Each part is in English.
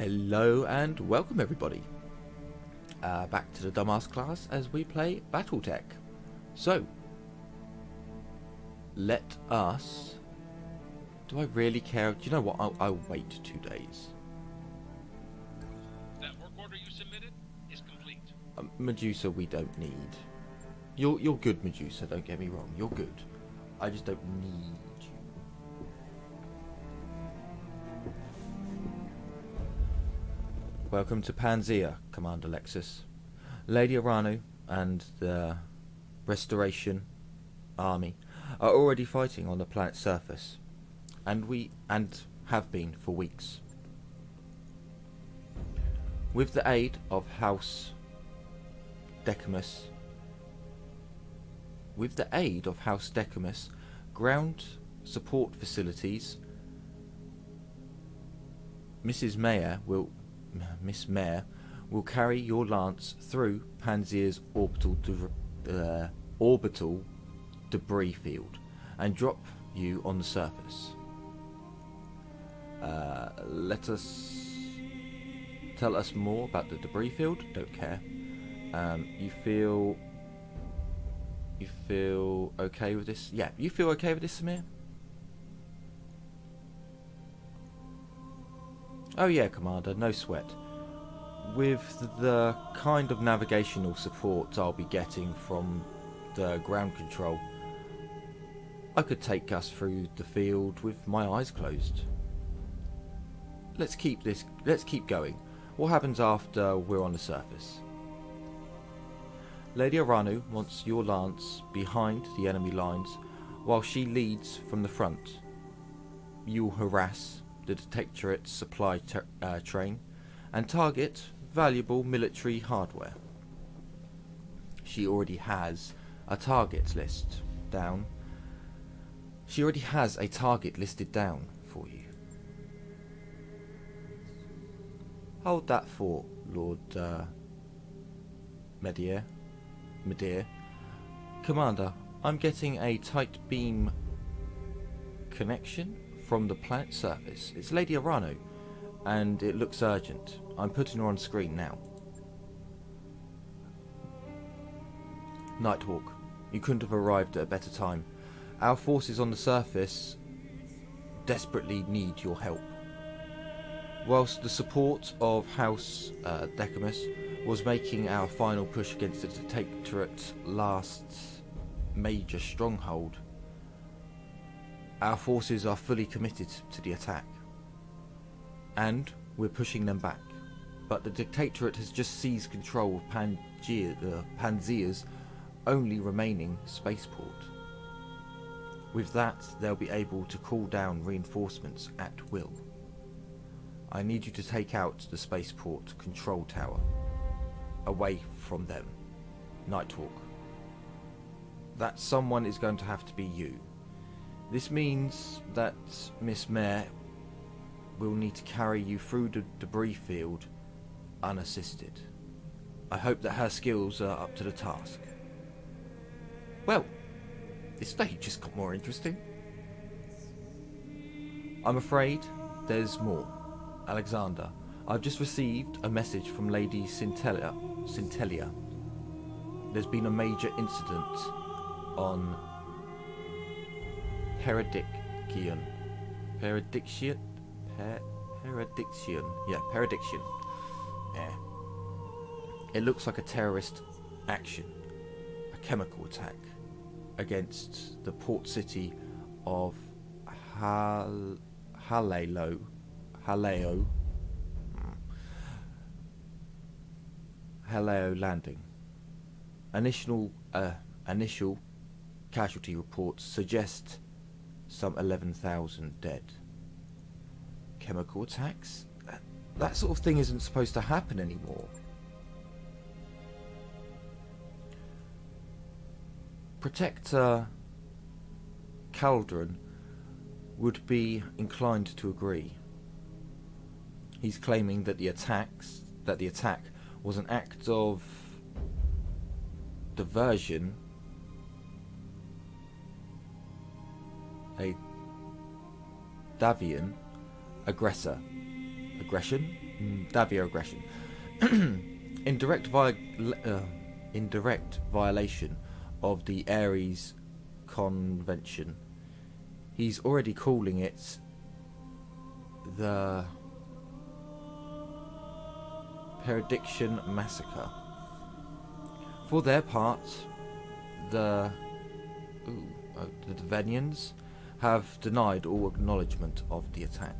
Hello and welcome everybody back to the Dumbass class as we play BattleTech. So, let us... Do I really care? Do you know what? I'll wait 2 days. That work order you submitted is complete. Medusa we don't need. You're good, Medusa, don't get me wrong. You're good. I just don't need you. Welcome to Panzea, Commander Lexus. Lady Aranu and the Restoration Army are already fighting on the planet's surface, and have been for weeks. With the aid of House Decumus, ground support facilities, Miss Mayor will carry your lance through Panzea's orbital debris field and drop you on the surface. Tell us more about the debris field. Don't care. You feel okay with this? Yeah, you feel okay with this, Samir? Oh yeah, Commander, no sweat. With the kind of navigational support I'll be getting from the ground control, I could take us through the field with my eyes closed. Let's keep going. What happens after we're on the surface? Lady Aranu wants your lance behind the enemy lines while she leads from the front. You'll harass the Detectorate's supply train and target valuable military hardware. She already has a target list down. She already has a target listed down for you. Hold that thought, Lord Medir. Commander, I'm getting a tight beam connection from the planet's surface. It's Lady Aranu, and it looks urgent. I'm putting her on screen now. Nighthawk, you couldn't have arrived at a better time. Our forces on the surface desperately need your help. Whilst the support of House Decumus was making our final push against the Detectorate's last major stronghold, our forces are fully committed to the attack, and we're pushing them back. But the Dictatorate has just seized control of Panzea's only remaining spaceport. With that, they'll be able to call down reinforcements at will. I need you to take out the spaceport control tower, away from them. Nighthawk. That someone is going to have to be you. This means that Miss Mayor will need to carry you through the debris field unassisted. I hope that her skills are up to the task. Well, this stage just got more interesting. I'm afraid there's more. Alexander, I've just received a message from Lady Centellia. There's been a major incident on Perediction. Yeah. It looks like a terrorist action, a chemical attack against the port city of Haleo Landing. Initial casualty reports suggest some 11,000 dead. Chemical attacks? That sort of thing isn't supposed to happen anymore. Protector Caldron would be inclined to agree. He's claiming that the attack was an act of diversion, a Davian aggression, Davio aggression. in direct violation of the Ares Convention. He's already calling it the Perdiction Massacre. For their part, the Devenians have denied all acknowledgement of the attack.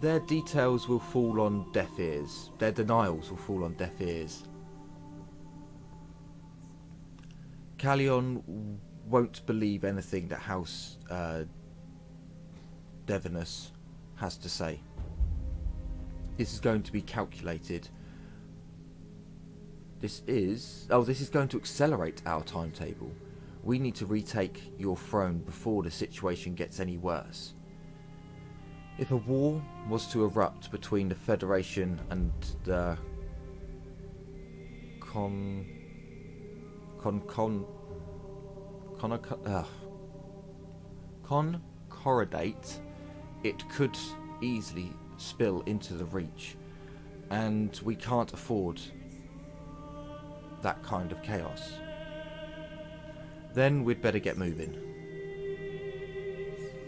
Their details will fall on deaf ears. Their denials will fall on deaf ears. Callion won't believe anything that House Devonus has to say. This is going to be calculated. This is going to accelerate our timetable. We need to retake your throne before the situation gets any worse. If a war was to erupt between the Federation and the Concordat, it could easily spill into the Reach, and we can't afford that kind of chaos. Then we'd better get moving.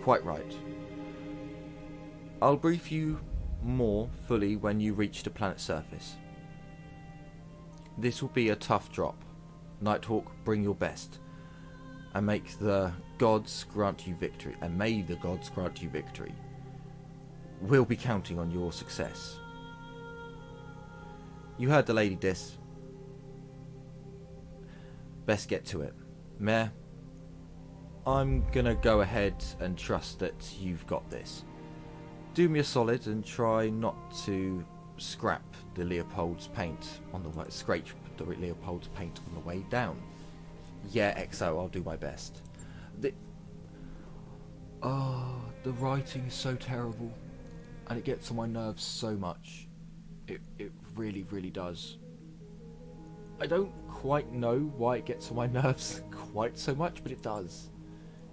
Quite right. I'll brief you more fully when you reach the planet's surface. This will be a tough drop. Nighthawk, bring your best. And may the gods grant you victory. We'll be counting on your success. You heard the Lady Dis. Best get to it. Mayor, I'm gonna go ahead and trust that you've got this. Do me a solid and try not to scrape the Leopold's paint on the way down. Yeah, XO, I'll do my best. The writing is so terrible, and it gets on my nerves so much. It really, really does. I don't quite know why it gets on my nerves quite so much, but it does.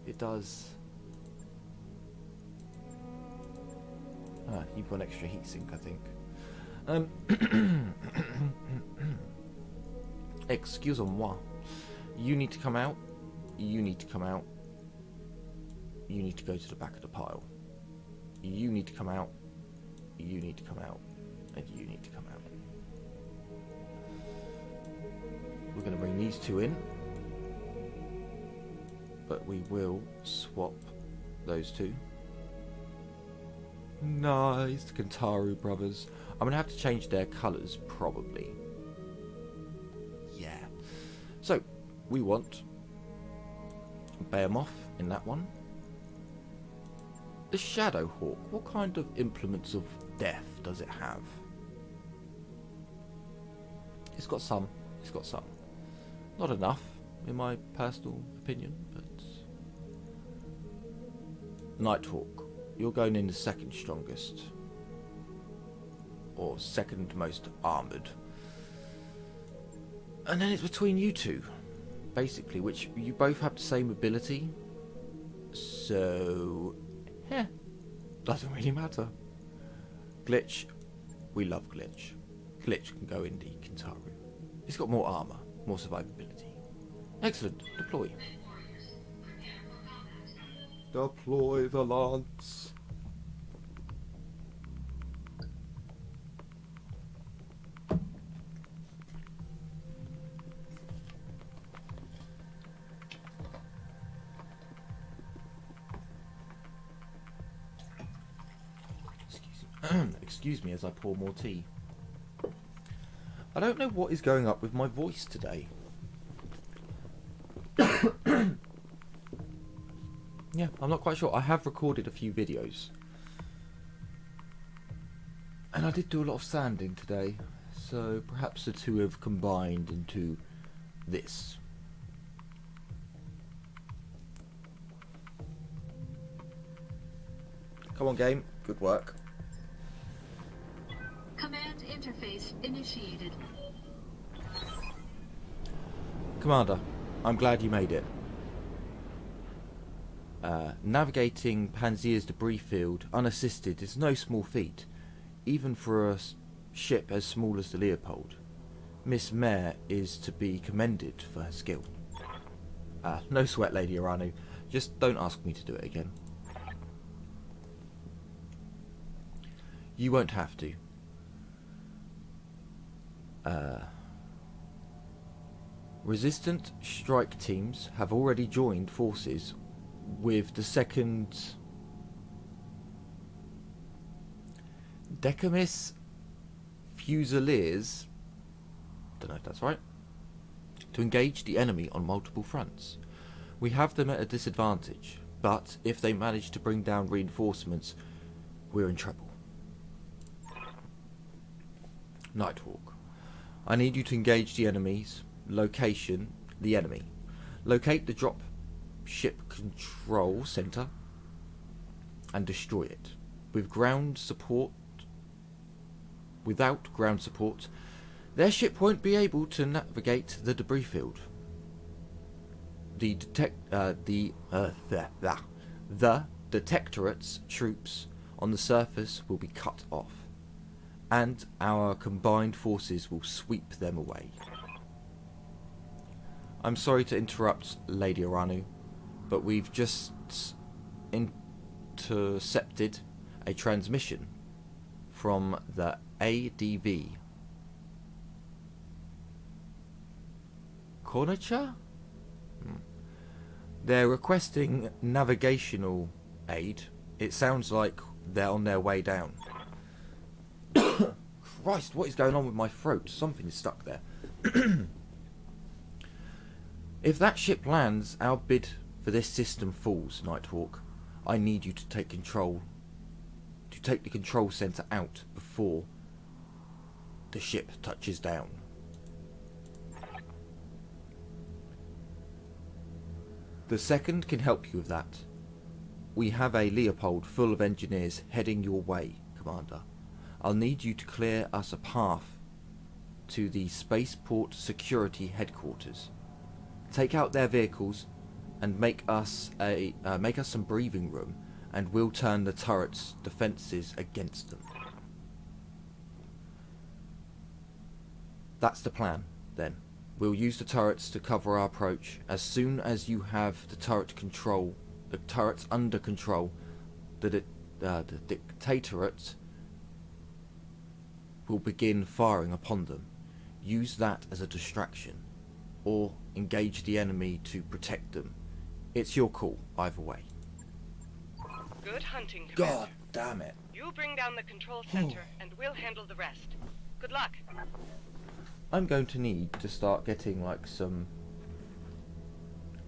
It does. You've got an extra heatsink, I think. Excusez-moi. You need to come out. You need to come out. You need to go to the back of the pile. You need to come out. You need to come out. And you need to come out. We're going to bring these two in. But we will swap those two. Nice, the Kentaru brothers. I'm going to have to change their colours, probably. Yeah. So, we want Behemoth in that one. The Shadowhawk, what kind of implements of death does it have? It's got some. It's got some. Not enough, in my personal opinion, but... Nighthawk. You're going in the second strongest. Or second most armoured. And then it's between you two. Basically, which you both have the same ability. So... doesn't really matter. Glitch. We love Glitch. Glitch can go in the Kentaru. He's got more armour. More survivability. Excellent. Deploy. Deploy the lance. Excuse me as I pour more tea. I don't know what is going up with my voice today. Yeah, I'm not quite sure. I have recorded a few videos. And I did do a lot of sanding today. So perhaps the two have combined into this. Come on, game. Good work. Command interface initiated. Commander, I'm glad you made it. Navigating Panzer's debris field unassisted is no small feat, even for a ship as small as the Leopold. Miss Mare is to be commended for her skill. No sweat, Lady Aranu. Just don't ask me to do it again. You won't have to. Resistant strike teams have already joined forces with the 2nd Decamis Fusiliers, don't know if that's right, to engage the enemy on multiple fronts. We have them at a disadvantage, but if they manage to bring down reinforcements, we're in trouble. Nighthawk, I need you to engage the enemy's location, the enemy. Locate the drop ship control center and destroy it. Without ground support, their ship won't be able to navigate the debris field. The Detectorate's troops on the surface will be cut off, and our combined forces will sweep them away. I'm sorry to interrupt, Lady Aranu, but we've just intercepted a transmission from the ADV. Cornicha? They're requesting navigational aid. It sounds like they're on their way down. Christ, what is going on with my throat? Something is stuck there. If that ship lands, our bid for this system falls, Nighthawk. I need you to take the control center out before the ship touches down. The 2nd can help you with that. We have a Leopold full of engineers heading your way, Commander. I'll need you to clear us a path to the Spaceport Security Headquarters. Take out their vehicles and make us some breathing room, and we'll turn the turret's defences against them. That's the plan, then. We'll use the turrets to cover our approach. As soon as you have the turrets under control, the Dictatorate will begin firing upon them. Use that as a distraction, or engage the enemy to protect them. It's your call, either way. Good hunting, Commander. God damn it. You bring down the control center, and we'll handle the rest. Good luck. I'm going to need to start getting like some,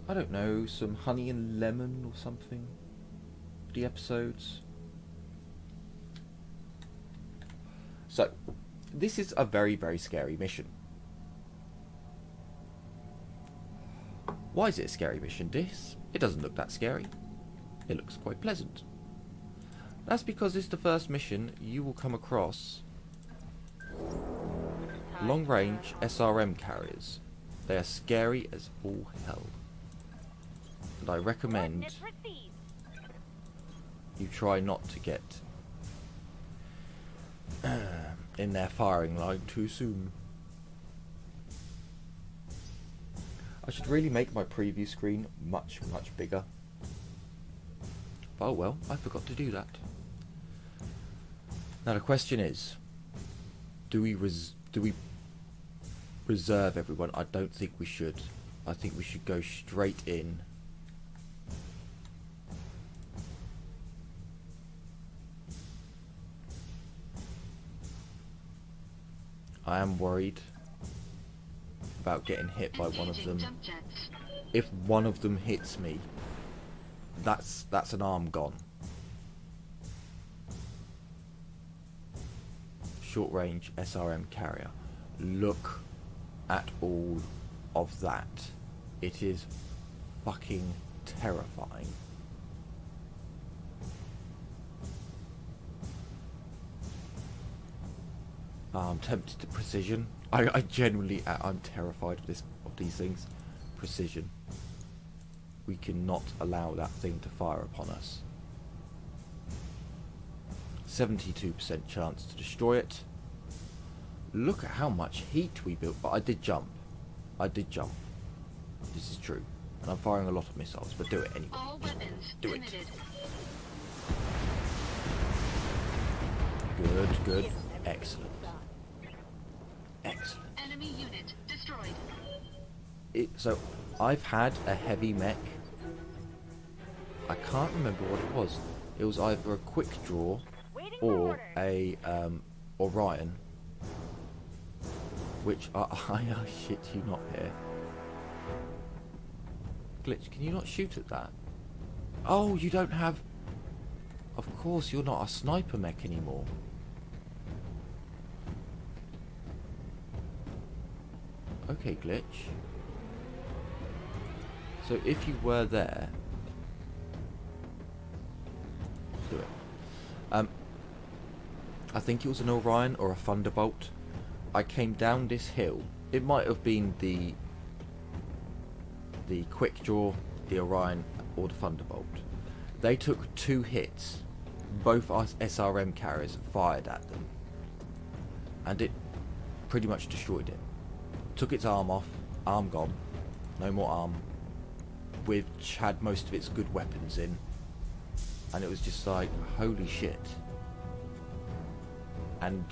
I don't know, some honey and lemon or something for the episodes. So, this is a very, very scary mission. Why is it a scary mission, Dis? It doesn't look that scary. It looks quite pleasant. That's because it's the first mission you will come across long-range SRM carriers. They are scary as all hell. And I recommend you try not to get in their firing line too soon. I should really make my preview screen much, much bigger. Oh well, I forgot to do that. Now the question is, do we reserve everyone? I don't think we should. I think we should go straight in. I am worried about getting hit by one of them. If one of them hits me, that's an arm gone. Short range SRM carrier. Look at all of that. It is fucking terrifying. I'm tempted to precision. I genuinely, I'm terrified of these things. Precision. we cannot allow that thing to fire upon us. 72% chance to destroy it. Look at how much heat we built. But I did jump. This is true. And I'm firing a lot of missiles, but do it anyway. All weapons Do it. limited. Good. Excellent. Enemy unit destroyed. So, I've had a heavy mech. I can't remember what it was. It was either a quick draw or a Orion. Which I shit you not here. Glitch, can you not shoot at that? Oh, you don't have... Of course, you're not a sniper mech anymore. Okay, Glitch. So if you were there... Do it. I think it was an Orion or a Thunderbolt. I came down this hill. It might have been the quick draw, the Orion, or the Thunderbolt. They took 2 hits. Both SRM carriers fired at them, and it pretty much destroyed it. Took its arm off, arm gone, no more arm, which had most of its good weapons in, and it was just like, holy shit. And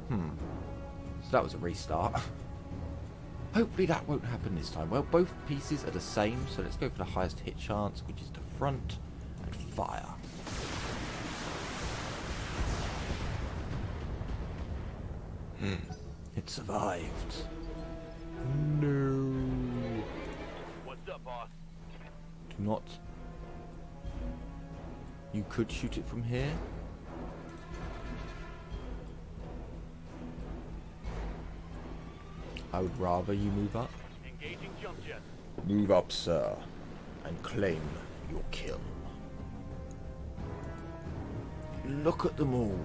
so that was a restart. Hopefully that won't happen this time. Well, both pieces are the same, so let's go for the highest hit chance, which is the front, and fire. It survived. No. What's up, boss? Do not. You could shoot it from here. I would rather you move up. Engaging jump jet. Move up, sir, and claim your kill. Look at them all.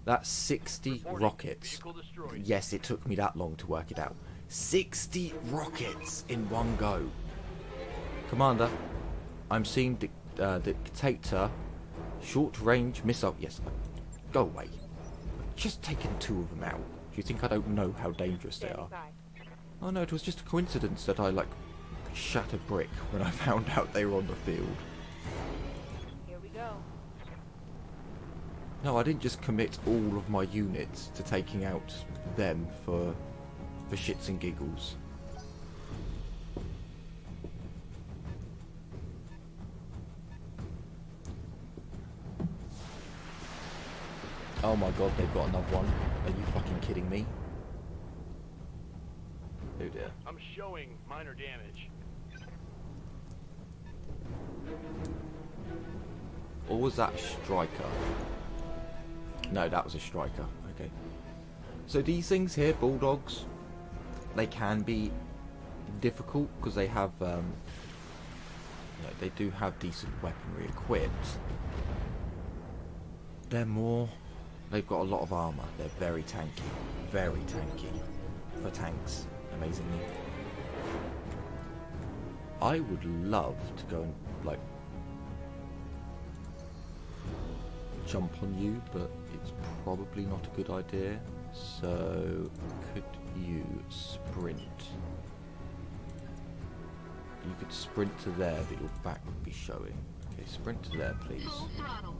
That's 60 rockets. Vehicle destroyed. Yes, it took me that long to work it out. 60 rockets in one go. Commander, I'm seeing Dictator short range missile. Yes, go away. I've just taken 2 of them out. Do you think I don't know how dangerous they are? Oh no, it was just a coincidence that I shat a brick when I found out they were on the field. Here we go. No, I didn't just commit all of my units to taking out them for shits and giggles. Oh my god, they've got another one. Are you fucking kidding me? Oh dear. I'm showing minor damage. Or was that a striker? No, that was a striker. Okay. So these things here, Bulldogs, they can be difficult because they have, they do have decent weaponry equipped. They've got a lot of armor. They're very tanky for tanks, amazingly. I would love to go and jump on you, but it's probably not a good idea. So could you sprint? You could sprint to there, but your back would be showing. Okay, sprint to there, please. Full throttle.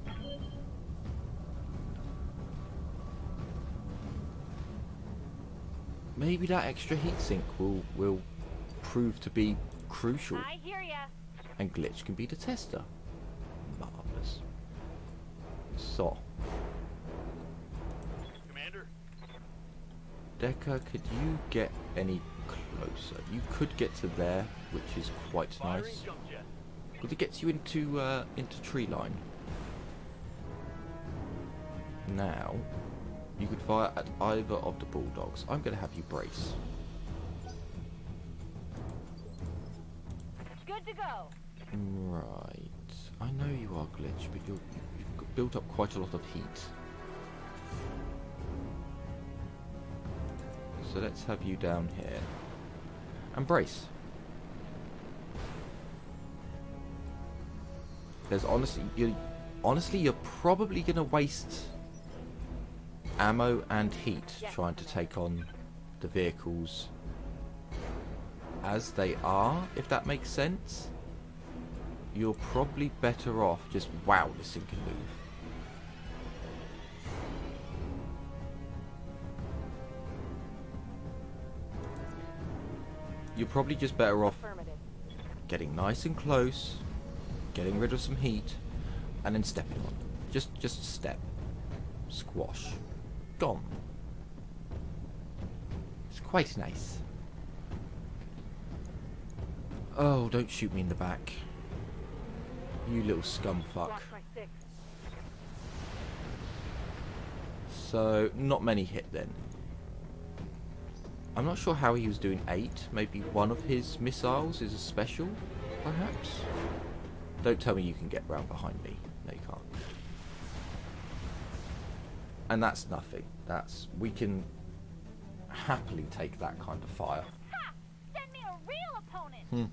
Maybe that extra heatsink will prove to be crucial. I hear ya. And Glitch can be the tester. Marvelous. So, Commander? Decker, could you get any closer? You could get to there, which is quite Firing nice. jump jet. Because it gets you into tree line. Now, you could fire at either of the Bulldogs. I'm going to have you brace. Good to go. Right. I know you are Glitch, but you've built up quite a lot of heat. So let's have you down here. And brace. There's honestly, you're probably going to waste ammo and heat trying to take on the vehicles as they are, if that makes sense. You're probably better off just... Wow, this thing can move. You're probably just better off getting nice and close, getting rid of some heat, and then stepping on them. Just step. Squash. Gone. It's quite nice. Oh, don't shoot me in the back. You little scum fuck. So, not many hit then. I'm not sure how he was doing 8. Maybe one of his missiles is a special, perhaps? Don't tell me you can get round behind me. No, you can't. And that's nothing. We can happily take that kind of fire. Ha! Send me a real opponent.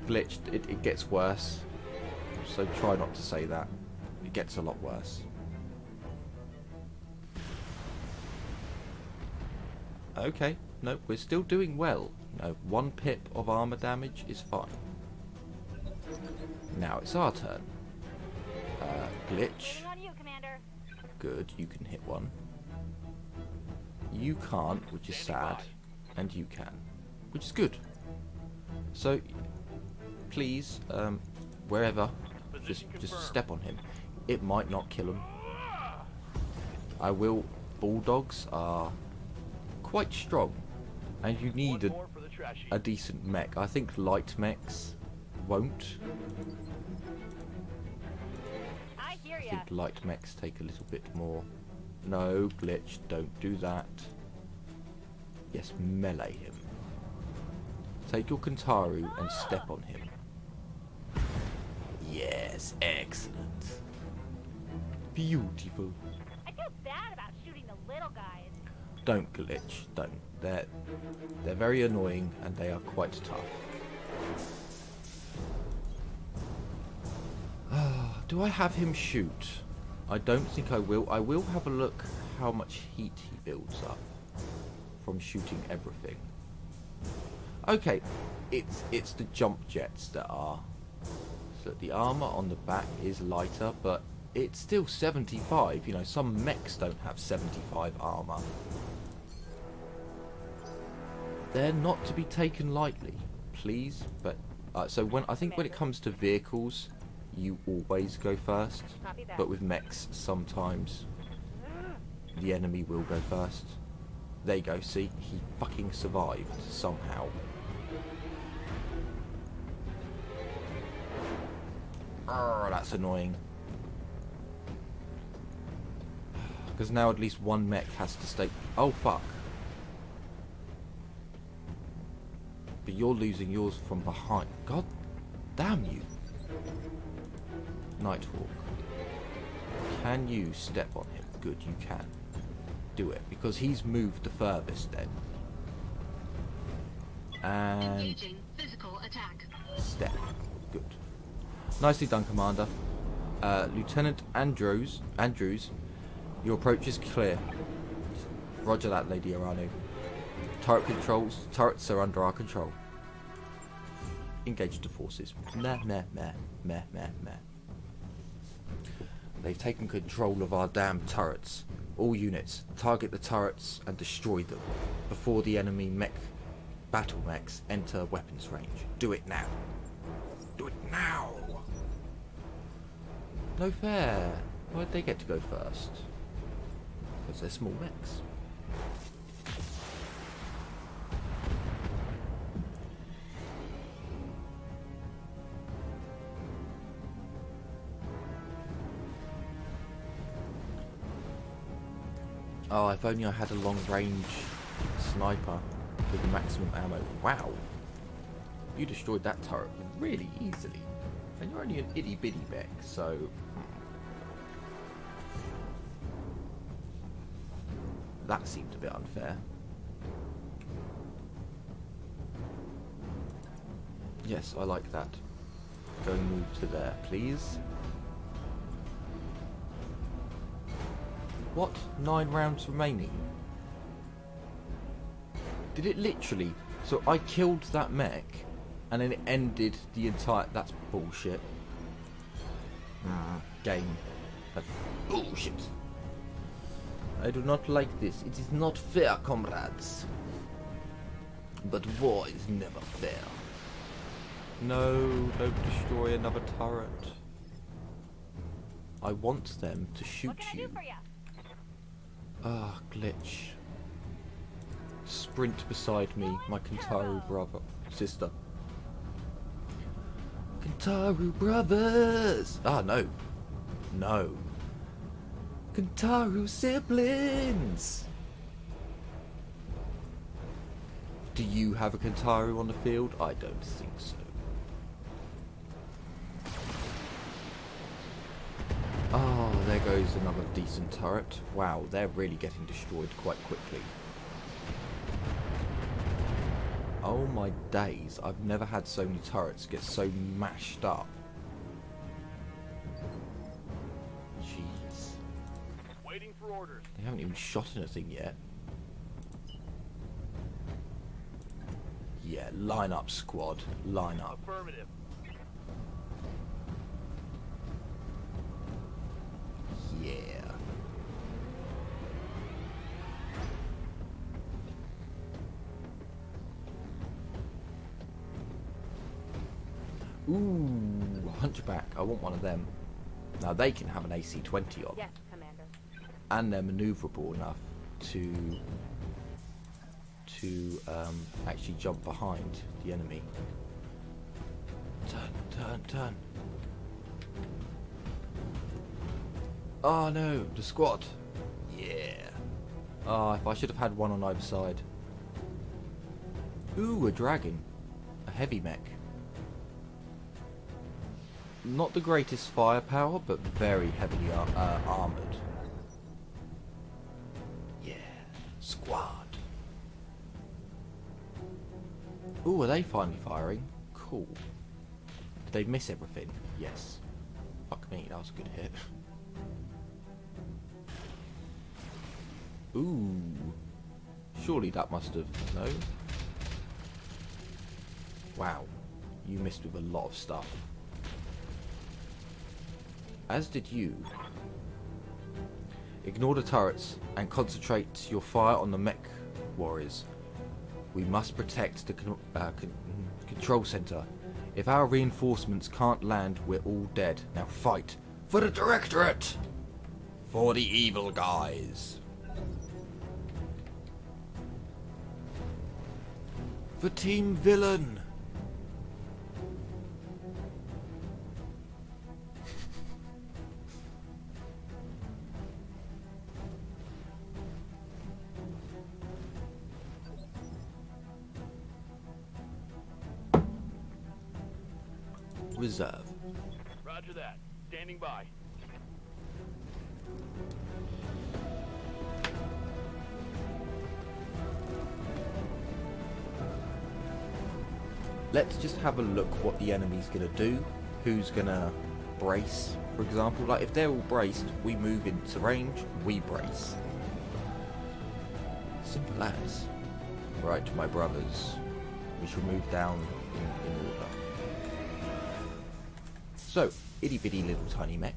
Glitched. It gets worse. So try not to say that. It gets a lot worse. Okay, no, we're still doing well. No, 1 pip of armor damage is fine. Now it's our turn. Glitch. On you, Commander. Good, you can hit one. You can't, which is sad. And you can, which is good. So, please, wherever, just step on him. It might not kill him. I will. Bulldogs are quite strong, and you need a decent mech. I think light mechs won't. I hear I ya. think light mechs take a little bit more. No, Glitch, don't do that. Yes, melee him. Take your Kantaru and step on him. Yes, excellent. Beautiful. I feel bad about shooting the little guys. Don't Glitch, don't. They're very annoying and they are quite tough. Do I have him shoot? I don't think I will. I will have a look how much heat he builds up from shooting everything. Okay, it's the jump jets that are. So the armor on the back is lighter, but it's still 75. You know, some mechs don't have 75 armor. They're not to be taken lightly, please. But so when it comes to vehicles, you always go first. But with mechs, sometimes the enemy will go first. There you go. See, he fucking survived somehow. Oh, that's annoying. Because now at least one mech has to stay. Oh fuck. But you're losing yours from behind. God damn you. Nighthawk. Can you step on him? Good, you can. Do it. Because he's moved the furthest then. And Engaging physical attack. step. Good. Nicely done, Commander. Lieutenant Andrews, your approach is clear. Roger that, Lady Aranu. Turrets are under our control. Engage the forces. Meh. They've taken control of our damn turrets. All units, target the turrets and destroy them before the enemy battle mechs enter weapons range. Do it now. Do it now. No fair. Why'd they get to go first? Because they're small mechs. Oh, if only I had a long range sniper with the maximum ammo. Wow. You destroyed that turret really easily. And you're only an itty bitty mech, so... That seemed a bit unfair. Yes, I like that. Go and move to there, please. What? 9 rounds remaining? Did it literally... So I killed that mech, and then it ended the entire... That's bullshit. Game. That's bullshit. I do not like this. It is not fair, comrades. But war is never fair. No, don't destroy another turret. I want them to shoot What can I you. do for you? Ah, glitch. Sprint beside me, my Kentaru brother, sister. Kentaru brothers! Ah, no. No. Kentaru siblings! Do you have a Kentaru on the field? I don't think so. Oh, there goes another decent turret. Wow, they're really getting destroyed quite quickly. Oh my days, I've never had so many turrets get so mashed up. Jeez. Waiting for orders. They haven't even shot anything yet. Yeah, line up, squad. Line up. Affirmative. Yeah. Ooh, Hunchback. I want one of them. Now they can have an AC-20 on. Yes, Commander. And they're manoeuvrable enough to actually jump behind the enemy. Turn, turn, turn. Oh no, the squad. Yeah. Ah, if I should have had one on either side. Ooh, a dragon. A heavy mech. Not the greatest firepower, but very heavily armoured. Yeah, squad. Ooh, are they finally firing? Cool. Did they miss everything? Yes. Fuck me, that was a good hit. Ooh. Surely that must have... No? Wow. You missed with a lot of stuff. As did you. Ignore the turrets and concentrate your fire on the mech warriors. We must protect the control center. If our reinforcements can't land, we're all dead. Now fight for the Directorate! For the evil guys! For Team Villain! Reserve. Roger that. Standing by. Let's just have a look what the enemy's gonna do. Who's gonna brace, for example. Like if they're all braced, we move into range, we brace. Simple as. Right, my brothers. We shall move down in order. So, itty bitty little tiny mech.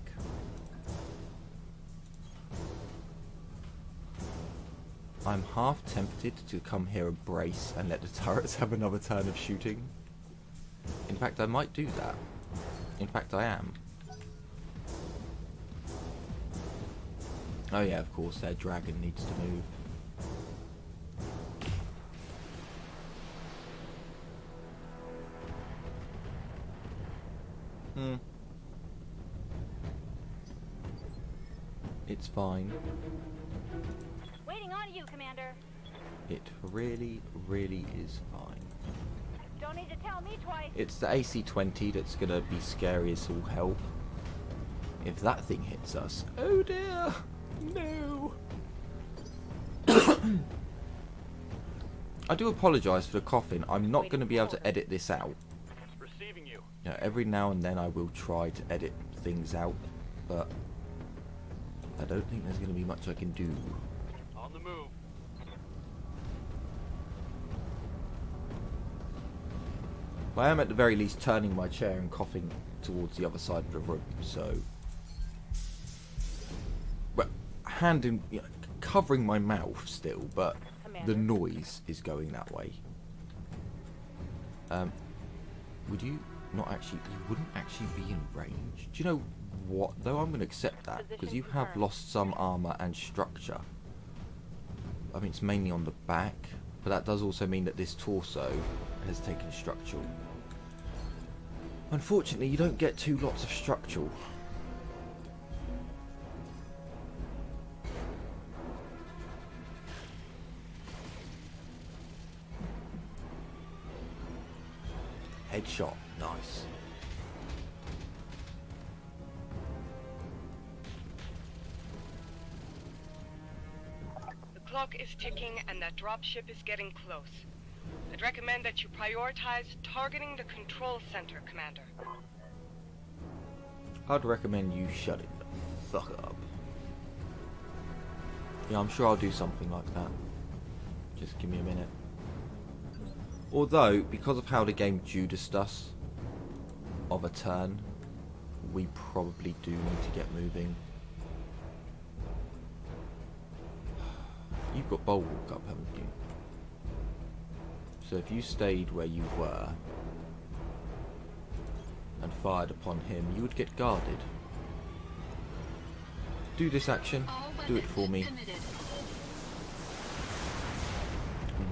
I'm half tempted to come here and brace and let the turrets have another turn of shooting. In fact, I might do that. In fact, I am. Oh yeah, of course, their dragon needs to move. It's fine. Waiting on you, Commander. It really, really is fine. Don't need to tell me twice. It's the AC-20 that's gonna be scary as all hell. If that thing hits us, oh dear, no. I do apologise for the coughing. I'm not going to be able to edit this out. Receiving you. You know, every now and then I will try to edit things out, but I don't think there's going to be much I can do. On the move. I am at the very least turning my chair and coughing towards the other side of the room, so... Well, covering my mouth still, but the noise is going that way. Would you not actually... You wouldn't actually be in range? Do you know what, though? I'm going to accept that, because you have lost some armour and structure. I mean, it's mainly on the back, but that does also mean that this torso has taken structural. Unfortunately, you don't get 2 lots of structural. Headshot, nice. The clock is ticking and that dropship is getting close. I'd recommend that you prioritize targeting the control center, Commander. I'd recommend you shut it the fuck up. Yeah, I'm sure I'll do something like that. Just give me a minute. Although, because of how the game judiced us of a turn, we probably do need to get moving. You've got Bulwark up, haven't you? So if you stayed where you were and fired upon him, you would get guarded. Do this action. Do it for me.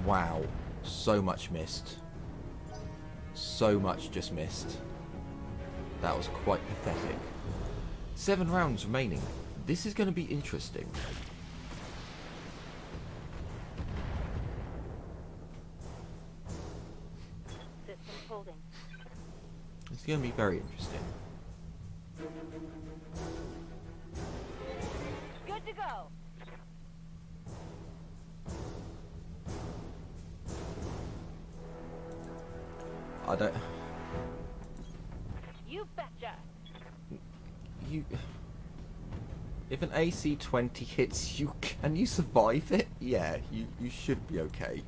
Wow. So much missed. So much just missed. That was quite pathetic. 7 rounds remaining. This is going to be interesting. System holding. It's going to be very interesting. Good to go. I don't... You betcha. You... If an AC-20 hits you, can you survive it? Yeah, you should be okay.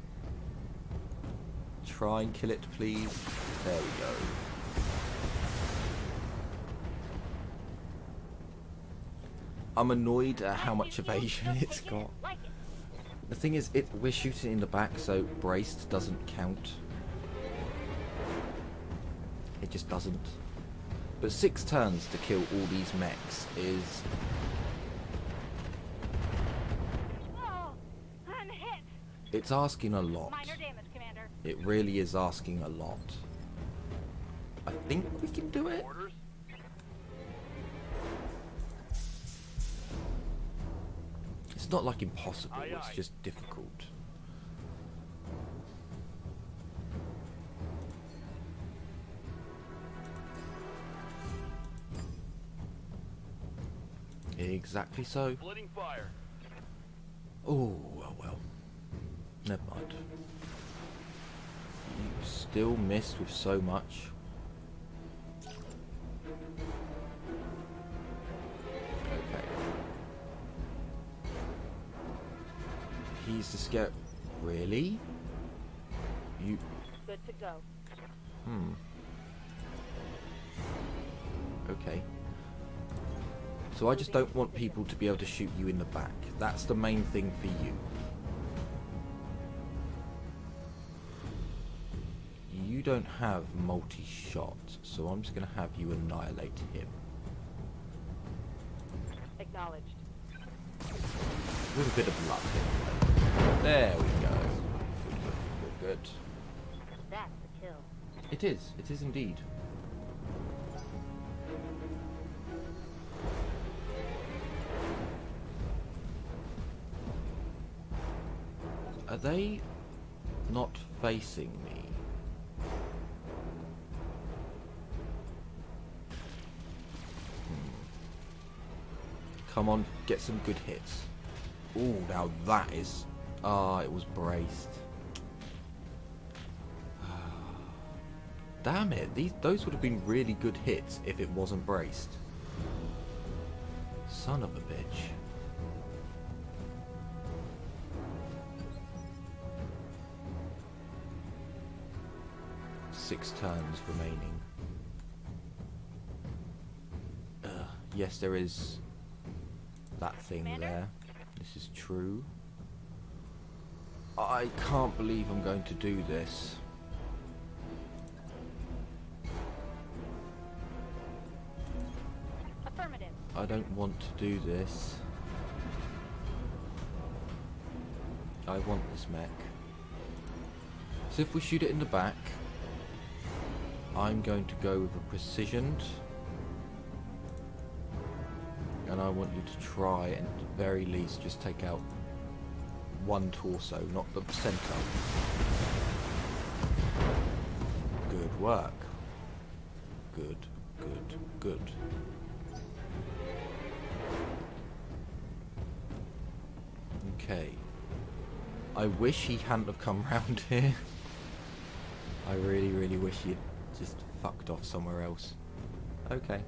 Try and kill it, please. There we go. I'm annoyed at how much evasion it's got. Like it. The thing is, we're shooting in the back, so braced doesn't count. It just doesn't. But 6 turns to kill all these mechs is... Oh, I'm hit. It's asking a lot. Minor damage, Commander. It really is asking a lot. I think we can do it. Orders. It's not like impossible, Aye, it's aye. just difficult. Exactly so. Splitting fire. Oh, well. Never mind. You still missed with so much. Okay. He's the scare. Really? You. Good to go. Okay. So I just don't want people to be able to shoot you in the back. That's the main thing for you. You don't have multi-shot, so I'm just going to have you annihilate him. Acknowledged. With a bit of luck, anyway. There we go. Good. That's the kill. It is indeed. Are they not facing me? Come on, get some good hits. Ooh, now that is... Ah, it was braced. Damn it, those would have been really good hits if it wasn't braced. Son of a bitch. Six turns remaining. Yes, there is that thing there. This is true. I can't believe I'm going to do this. Affirmative. I don't want to do this. I want this mech. So if we shoot it in the back, I'm going to go with a precisioned. And I want you to try and at the very least just take out one torso, not the centre. Good work. Good, good, good. Okay. I wish he hadn't have come round here. I really, really wish he had just fucked off somewhere else. Okay.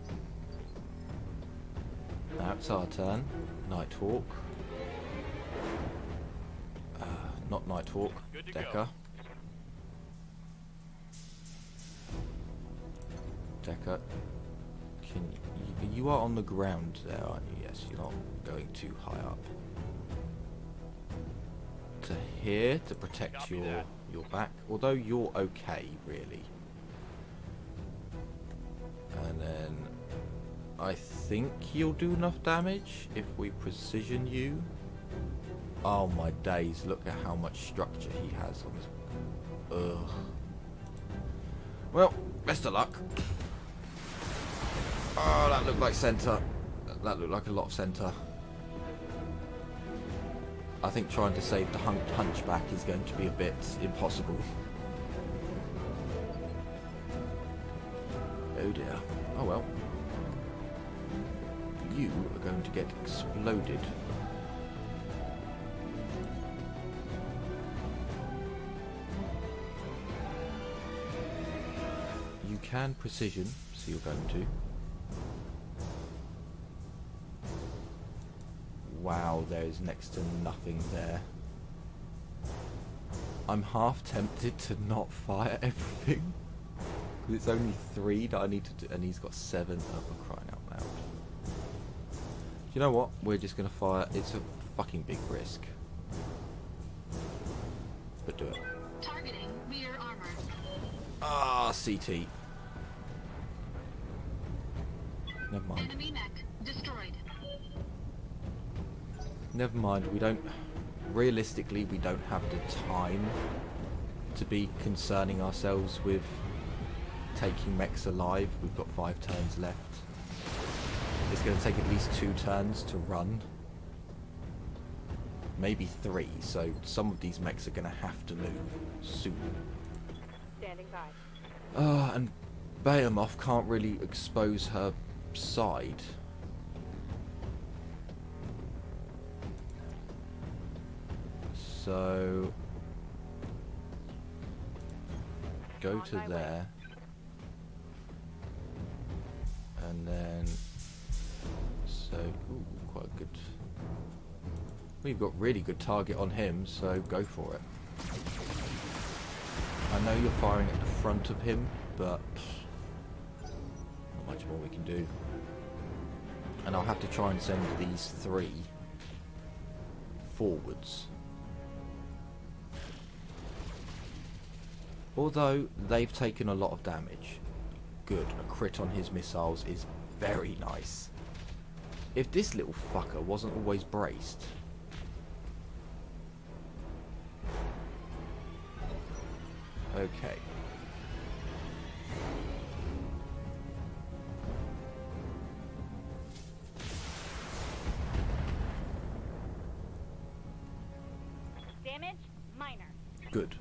Now it's our turn. Nighthawk. Not Nighthawk. Good to Decker. go. Decker. Can you are on the ground there, aren't you? Yes, you're not going too high up. To here to protect Copy your that. back. Although you're okay, really. And then I think you'll do enough damage if we precision you. Oh my days, look at how much structure he has on his... Ugh. Well, best of luck. Oh, that looked like centre. That looked like a lot of centre. I think trying to save the hunchback is going to be a bit impossible. Oh dear. Oh well. You are going to get exploded. You can precision, so you're going to. Wow, there is next to nothing there. I'm half tempted to not fire everything. Because it's only 3 that I need to do, and he's got 7. Oh, for crying out loud. You know what? We're just going to fire. It's a fucking big risk. But do it. Targeting rear armor. Ah, CT. Never mind. Enemy mech destroyed. Never mind. We don't... Realistically, we don't have the time to be concerning ourselves with taking mechs alive. We've got 5 turns left. It's going to take at least 2 turns to run. Maybe 3, so some of these mechs are going to have to move soon. Standing by. And Behemoth can't really expose her side. So... Go to there. And then... So, ooh, quite a good... We've got really good target on him, so go for it. I know you're firing at the front of him, but not much more we can do. And I'll have to try and send these 3 forwards. Although they've taken a lot of damage. Good, a crit on his missiles is very nice. If this little fucker wasn't always braced... Okay. Damage minor. Good.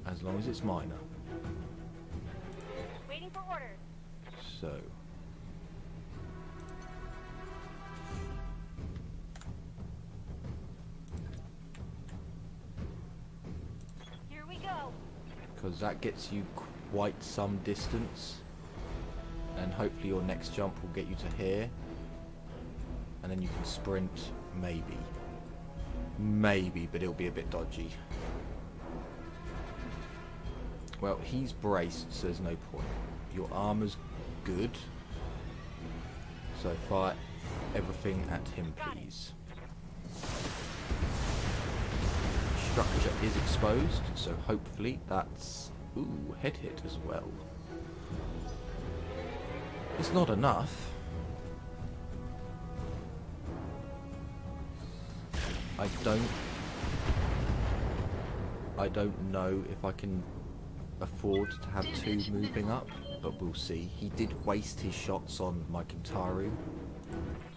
As long as it's minor. Waiting for orders. So. because that gets you quite some distance, and hopefully your next jump will get you to here, and then you can sprint, maybe, but it'll be a bit dodgy. Well, he's braced, so there's no point. Your armor's good, so fire everything at him, please. Structure is exposed, so hopefully that's... Ooh, head hit as well. It's not enough. I don't know if I can afford to have two moving up, but we'll see. He did waste his shots on my Kintaru,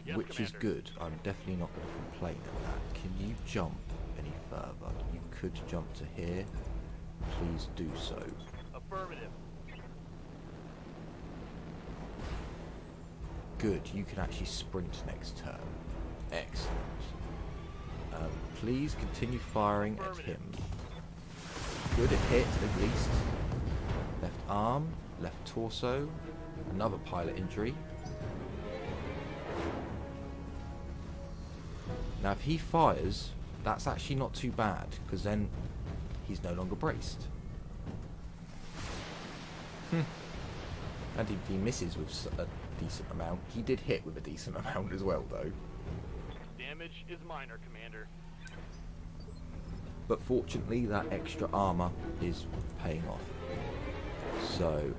Yes, which Commander. is good. I'm definitely not going to complain at that. Can you jump any further? You could jump to here. Please do so. Affirmative. Good, you can actually sprint next turn. Excellent. Please continue firing at him. Good, a hit at least. Left arm, left torso, another pilot injury. Now if he fires, that's actually not too bad, because then he's no longer braced. And if he misses with a decent amount, he did hit with a decent amount as well though. Damage is minor, Commander. But fortunately that extra armor is paying off. So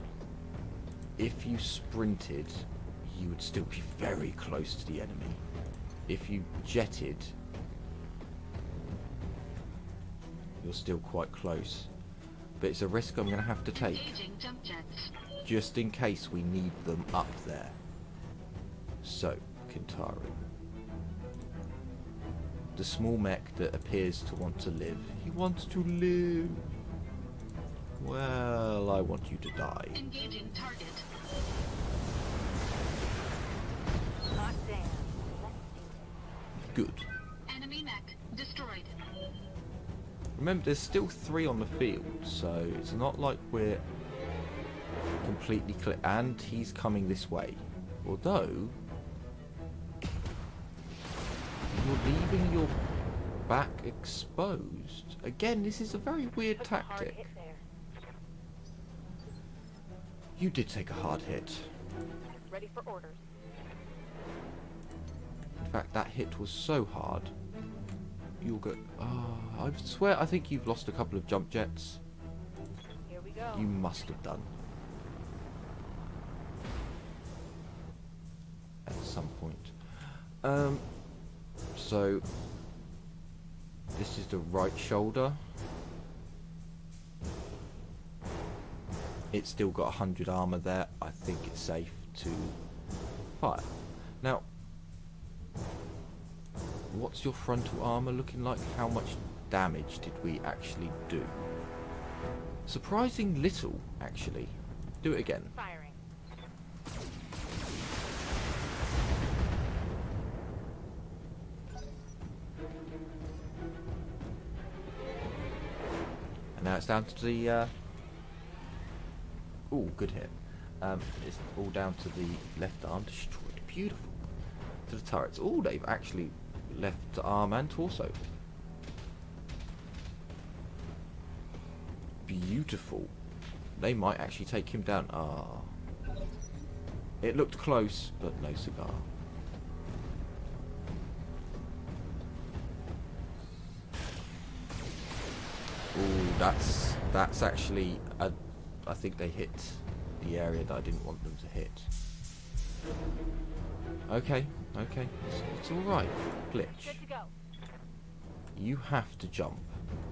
if you sprinted, you would still be very close to the enemy. If you jetted, you're still quite close. But it's a risk I'm going to have to take, Engaging jump jets. just in case we need them up there. So, Kintaru. The small mech that appears to want to live. He wants to live. Well, I want you to die. Engaging target. Locked down. Good. Enemy mech destroyed. Remember, there's still 3 on the field, so it's not like we're completely clear. And he's coming this way. Although, you're leaving your back exposed. Again, this is a very weird Took a hard tactic. hit there. You did take a hard hit. Ready for orders. In fact, that hit was so hard. You'll go... I swear, I think you've lost a couple of jump jets. Here we go. You must have done. At some point. So... This is the right shoulder. It's still got 100 armor there. I think it's safe to fire. Now, what's your frontal armor looking like? How much damage did we actually do? Surprising little, actually. Do it again. Firing. And now it's down to the... Ooh, good hit. It's all down to the left arm. Destroyed. Beautiful. To the turrets. Ooh, they've actually left arm and torso. Beautiful. They might actually take him down. Ah. It looked close, but no cigar. Ooh, that's actually I think they hit the area that I didn't want them to hit. Okay, it's all right. Glitch. Good to go. You have to jump.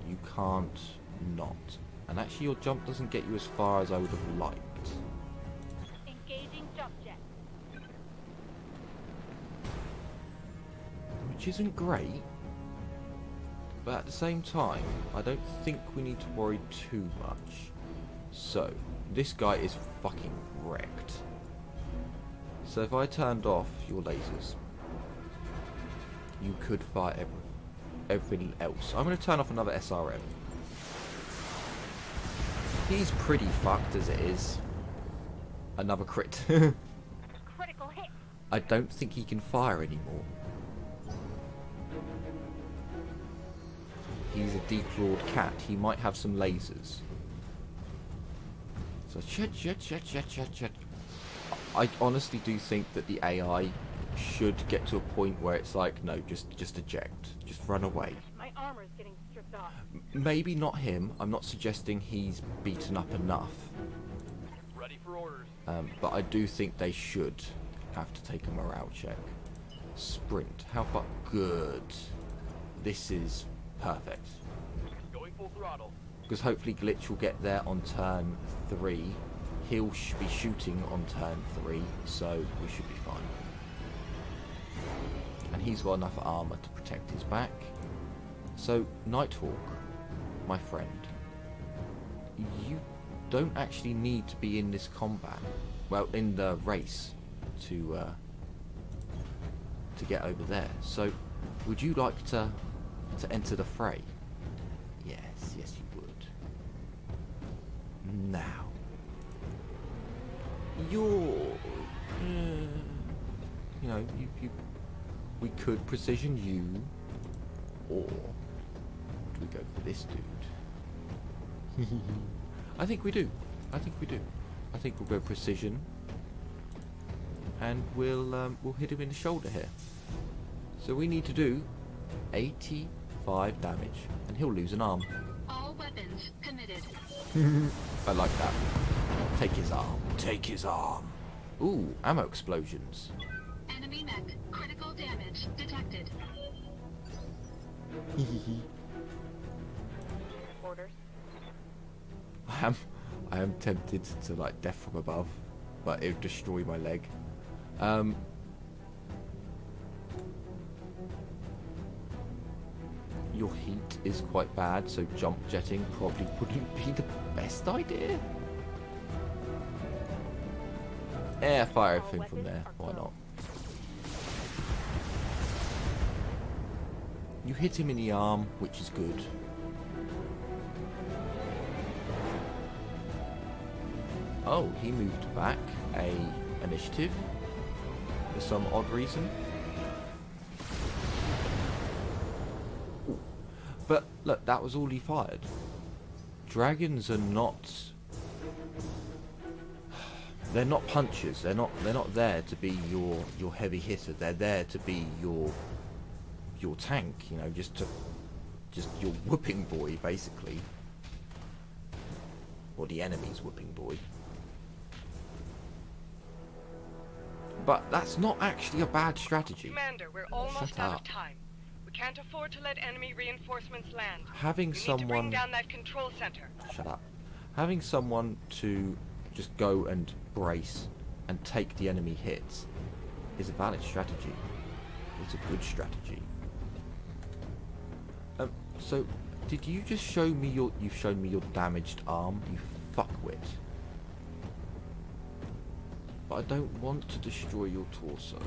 You can't not. And actually, your jump doesn't get you as far as I would have liked. Engaging jump jet. Which isn't great. But at the same time, I don't think we need to worry too much. So, this guy is fucking wrecked. So if I turned off your lasers, you could fire everything else. I'm going to turn off another SRM. He's pretty fucked as it is. Another crit. Critical hit. I don't think he can fire anymore. He's a declawed cat. He might have some lasers. So shit. I honestly do think that the AI should get to a point where it's like, no, just eject. Just run away. My armor's getting stripped off. Maybe not him. I'm not suggesting he's beaten up enough. Ready for orders. But I do think they should have to take a morale check. Sprint. How far? Good. This is perfect. Going full throttle. Because hopefully Glitch will get there on turn 3. He'll be shooting on turn 3, so we should be fine. And he's got enough armor to protect his back. So, Nighthawk, my friend, you don't actually need to be in this combat. Well, in the race to get over there. So, would you like to enter the fray? Yes, you would. Now, you're, you know, we could precision you, or do we go for this dude? I think we do. I think we'll go precision, and we'll hit him in the shoulder here. So we need to do 85 damage, and he'll lose an arm. All weapons committed. I like that. Take his arm. Take his arm. Ooh, ammo explosions. Enemy mech. Critical damage detected. Orders. I am tempted to like death from above, but it would destroy my leg. Your heat is quite bad, so jump jetting probably wouldn't be the best idea. Fire everything from there. Why not? You hit him in the arm, which is good. Oh, he moved back a initiative for some odd reason. Ooh. But look, that was all he fired. Dragons are not. They're not punchers. They're not there to be your heavy hitter. They're there to be your tank. You know, just your whooping boy, basically, or the enemy's whooping boy. But that's not actually a bad strategy. Commander, we're almost Shut out up. of time. We can't afford to let enemy reinforcements land. Having We need to bring someone. down that control center. Shut up. Having someone to just go and brace and take the enemy hits is a valid strategy. It's a good strategy. So did you just show me you've shown me your damaged arm, you fuckwit? But I don't want to destroy your torso.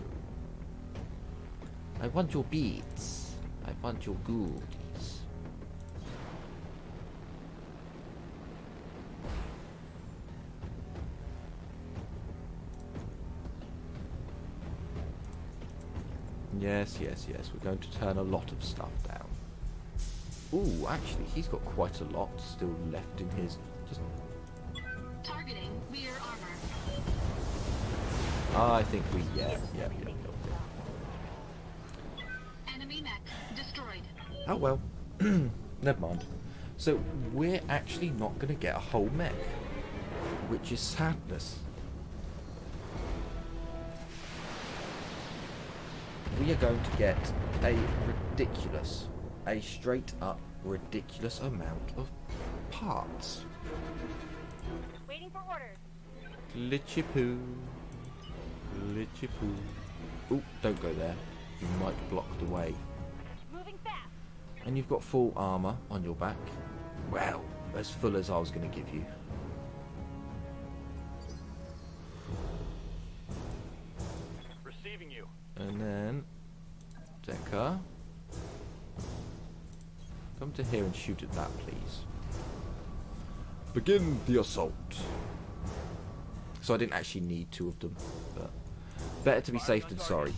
I want your beads. I want your goodies. Yes. We're going to turn a lot of stuff down. Ooh, actually, he's got quite a lot still left in his. Just. Targeting rear armor. I think we. Yeah. Enemy mech destroyed. Oh well. Never mind. So we're actually not going to get a whole mech, which is sadness. We are going to get a straight up ridiculous amount of parts. Waiting for orders. Glitchy poo. Ooh, don't go there. You might block the way. Moving fast. And you've got full armor on your back. Well, as full as I was going to give you. Receiving you. And then Decker, come to here and shoot at that, please. Begin the assault. So I didn't actually need 2 of them, but better to be safe than sorry.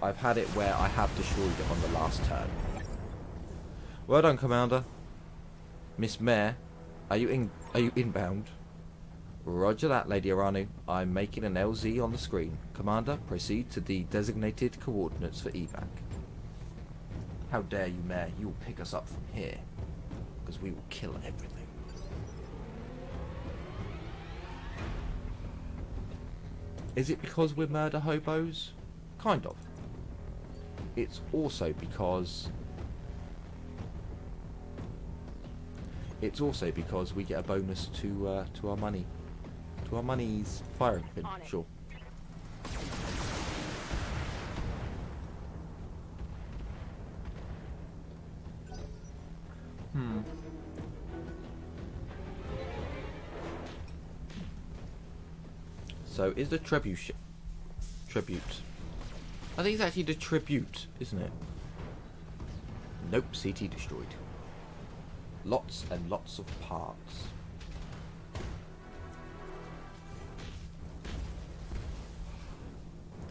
I've had it where I have destroyed it on the last turn. Well done, Commander. Miss Mare, are you inbound? Roger that, Lady Aranu. I'm making an LZ on the screen. Commander, proceed to the designated coordinates for evac. How dare you, Mare? You will pick us up from here, because we will kill everything. Is it because we're murder hobos? Kind of. It's also because we get a bonus to our money. To our money's firing pin, sure. So is the tribute? I think it's actually the tribute, isn't it? Nope, CT destroyed. Lots and lots of parts.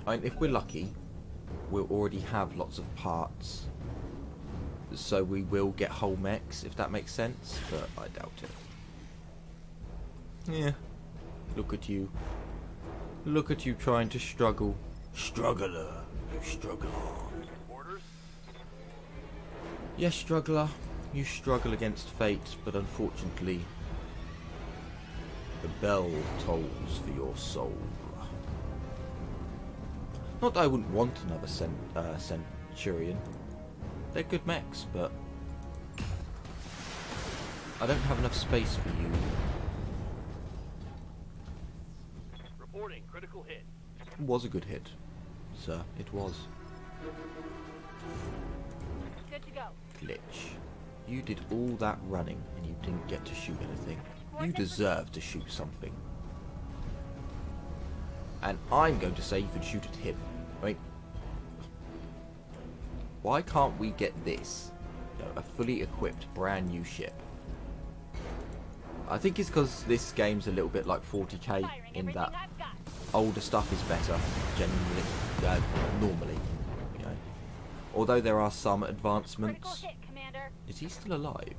I mean, if we're lucky, we'll already have lots of parts. So we will get whole mechs, if that makes sense, but I doubt it. Yeah. Look at you. Look at you trying to struggle. Struggler. You struggle on. Orders? Yes, struggler. You struggle against fate, but unfortunately, the bell tolls for your soul. Not that I wouldn't want another Centurion. They're good mechs, but I don't have enough space for you. Reporting critical hit. It was a good hit, sir. It was. Good to go. Glitch. You did all that running and you didn't get to shoot anything. You deserve to shoot something. And I'm going to say you can shoot at him. I mean, why can't we get this? You know, a fully equipped brand new ship. I think it's because this game's a little bit like 40k in that older stuff is better, generally, normally. You know, although there are some advancements. Critical hit, Commander. Is he still alive?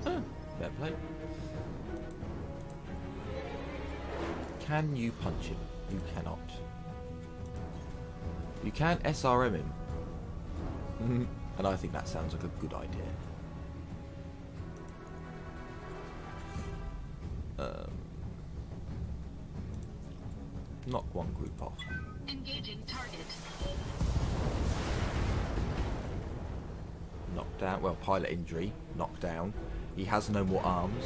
Huh, fair play. Can you punch him? You cannot. You can SRM him. And I think that sounds like a good idea. Knock one group off. Engaging target. Knocked down. Well, pilot injury. Knocked down. He has no more arms.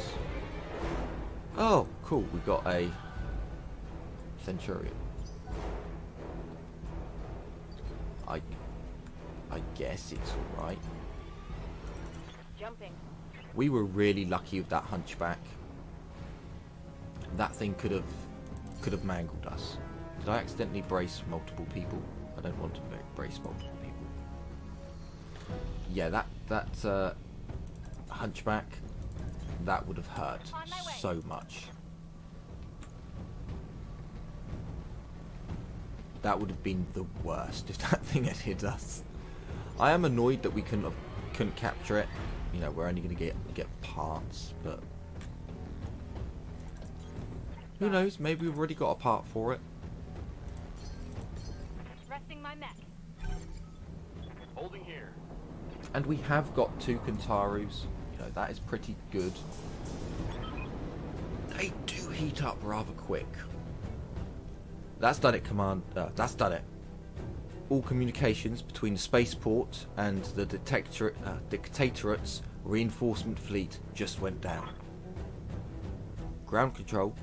Oh, cool. We got a Centurion. I guess it's alright. Jumping. We were really lucky with that hunchback. That thing could have mangled us. Did I accidentally brace multiple people? I don't want to brace multiple people. Yeah, that hunchback, that would have hurt so much. That would have been the worst if that thing had hit us. I am annoyed that we couldn't capture it. You know, we're only going to get parts, but who knows? Maybe we've already got a part for it. Resting my mech. Holding here. And we have got 2 Kantarus. You know, that is pretty good. They do heat up rather quick. That's done it, Command. That's done it. All communications between the spaceport and the Dictatorate's reinforcement fleet just went down. Ground control.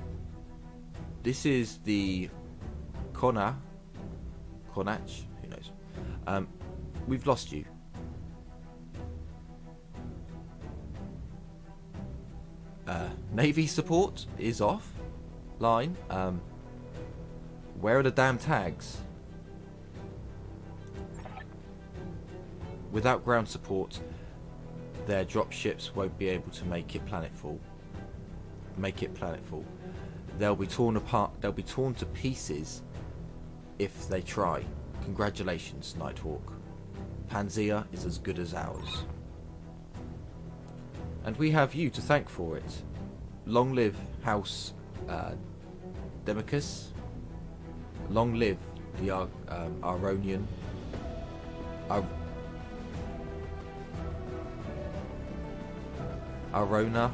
This is the Konach. Who knows? We've lost you. Navy support is off line. Where are the damn tags? Without ground support, their dropships won't be able to make it planetfall. make it planetfall. They'll be torn apart. They'll be torn to pieces if they try. Congratulations, Nighthawk. Panzea is as good as ours. And we have you to thank for it. Long live House Demicus. Long live the Aronian. Arona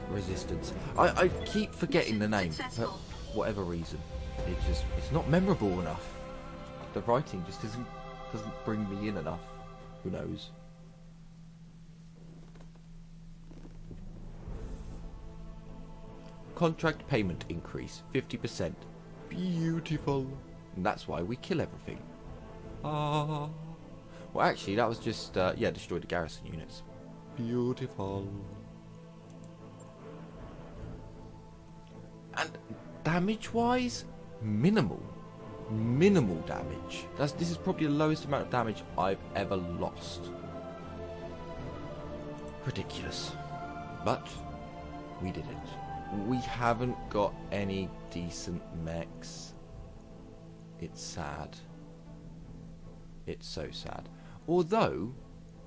Resistance. I keep forgetting the name for whatever reason. It's not memorable enough. The writing just doesn't bring me in enough. Who knows? Contract payment increase 50%. Beautiful. And that's why we kill everything. Ah. Well, actually, that was just destroy the garrison units. Beautiful. And damage-wise, minimal damage. This is probably the lowest amount of damage I've ever lost. Ridiculous. But we did it. We haven't got any decent mechs. It's sad. It's so sad. Although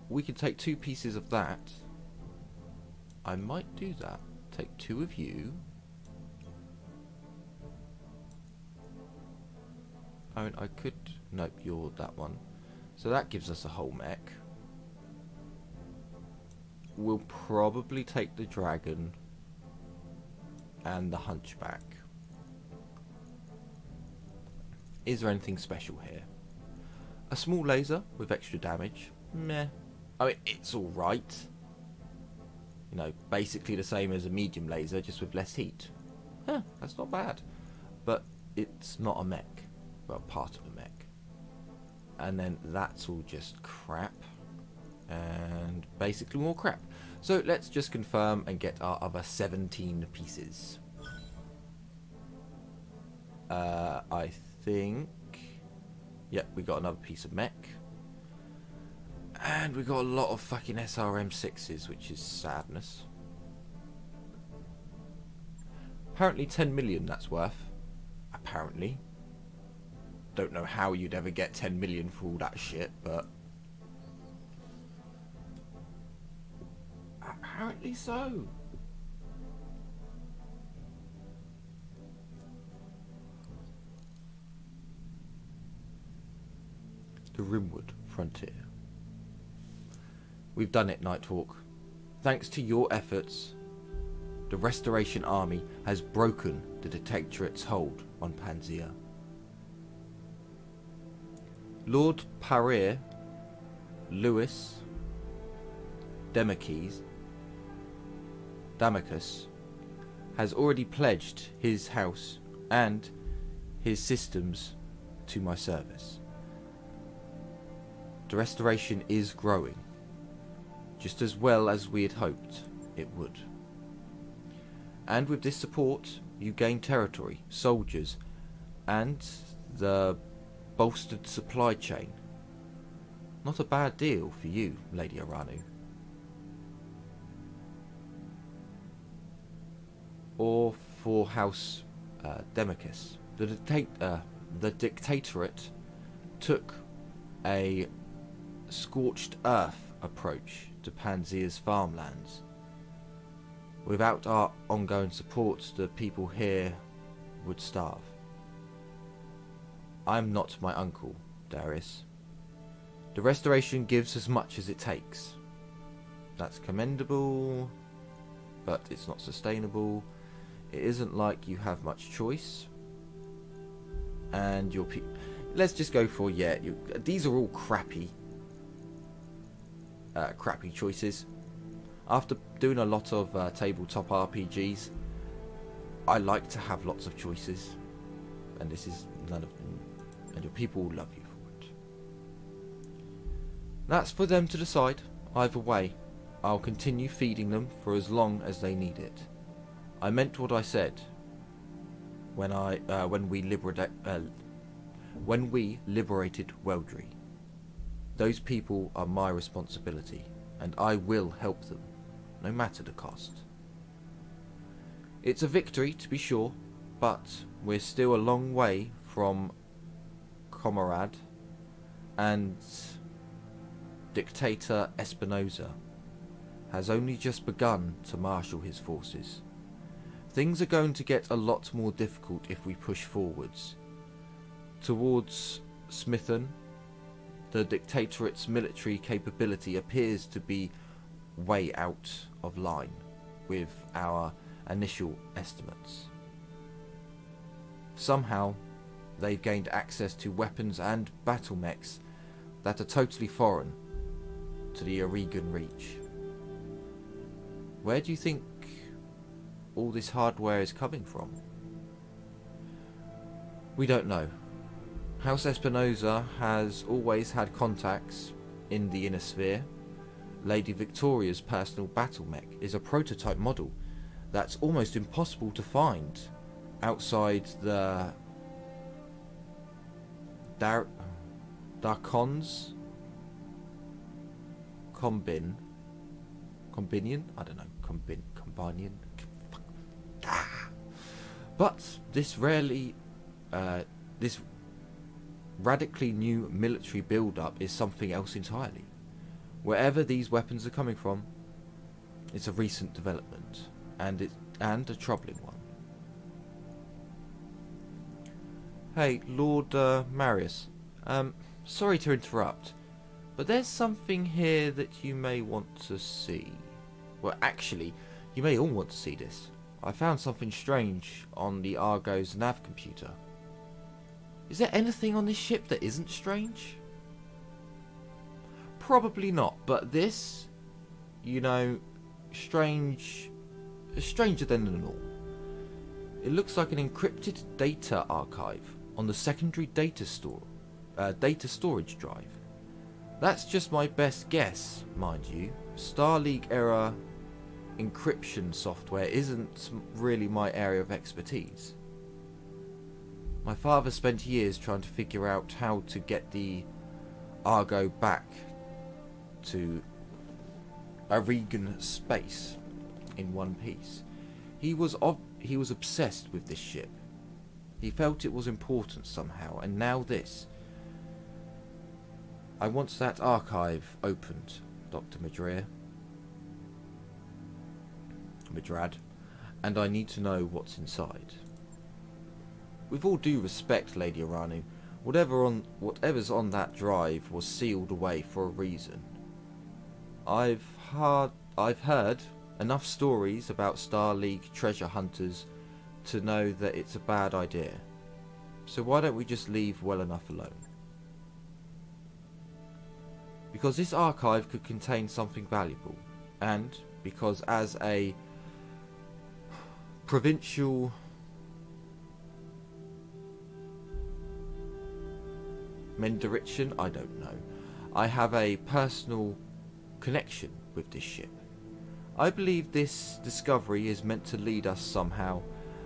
we could take 2 pieces of that. I might do that. Take 2 of you. I mean, I could... Nope, you're that one. So that gives us a whole mech. We'll probably take the dragon and the hunchback. Is there anything special here? A small laser with extra damage. Meh. I mean, it's alright. You know, basically the same as a medium laser, just with less heat. Huh, that's not bad. But it's not a mech. Well, part of a mech. And then that's all just crap. And basically more crap. So let's just confirm and get our other 17 pieces. I think... Yep, we got another piece of mech. And we got a lot of fucking SRM6s, which is sadness. Apparently 10 million that's worth. Apparently. Don't know how you'd ever get 10 million for all that shit, but... apparently so. The Rimwood Frontier. We've done it, Nighthawk. Thanks to your efforts, the Restoration Army has broken the Detectorate's hold on Panzea. Lord Parir, Lewis, Damicus has already pledged his house and his systems to my service. The Restoration is growing, just as well as we had hoped it would. And with this support, you gain territory, soldiers, and the bolstered supply chain. Not a bad deal for you, Lady Aranu. Or for House Demicus. The Dictatorate took a scorched earth approach to Panzea's farmlands. Without our ongoing support, the people here would starve. I'm not my uncle, Darius. The Restoration gives as much as it takes. That's commendable, but it's not sustainable. It isn't like you have much choice. And your people... Let's just go for, these are all crappy choices. After doing a lot of tabletop RPGs, I like to have lots of choices. And this is none of them. And your people will love you for it. That's for them to decide. Either way, I'll continue feeding them for as long as they need it. I meant what I said when we liberated Weldry. Those people are my responsibility, and I will help them, no matter the cost. It's a victory, to be sure, but we're still a long way from Comrade and Dictator Espinosa has only just begun to marshal his forces. Things are going to get a lot more difficult if we push forwards. Towards Smithen, the Dictatorate's military capability appears to be way out of line with our initial estimates. Somehow, they've gained access to weapons and battle mechs that are totally foreign to the Oregon Reach. Where do you think all this hardware is coming from? We don't know. House Espinosa has always had contacts in the inner sphere. Lady Victoria's personal battle mech is a prototype model that's almost impossible to find outside the Darkon's Combinion? I don't know. Combinion? But this this radically new military build-up is something else entirely. Wherever these weapons are coming from, it's a recent development, and a troubling one. Hey, Lord Marius, sorry to interrupt, but there's something here that you may want to see. Well, actually, you may all want to see this. I found something strange on the Argo's nav computer. Is there anything on this ship that isn't strange? Probably not, but this, you know, stranger than the norm. It looks like an encrypted data archive on the secondary data storage drive. That's just my best guess, mind you. Star League era encryption software isn't really my area of expertise. My father spent years trying to figure out how to get the Argo back to Oregon space in one piece. He was obsessed with this ship. He felt it was important somehow, and now this. I want that archive opened, Dr. Madrad, and I need to know what's inside. With all due respect, Lady Aranu, whatever's on that drive was sealed away for a reason. I've heard enough stories about Star League treasure hunters to know that it's a bad idea. So why don't we just leave well enough alone? Because this archive could contain something valuable, and because as a provincial Menderichen, I don't know, I have a personal connection with this ship. I believe this discovery is meant to lead us somehow,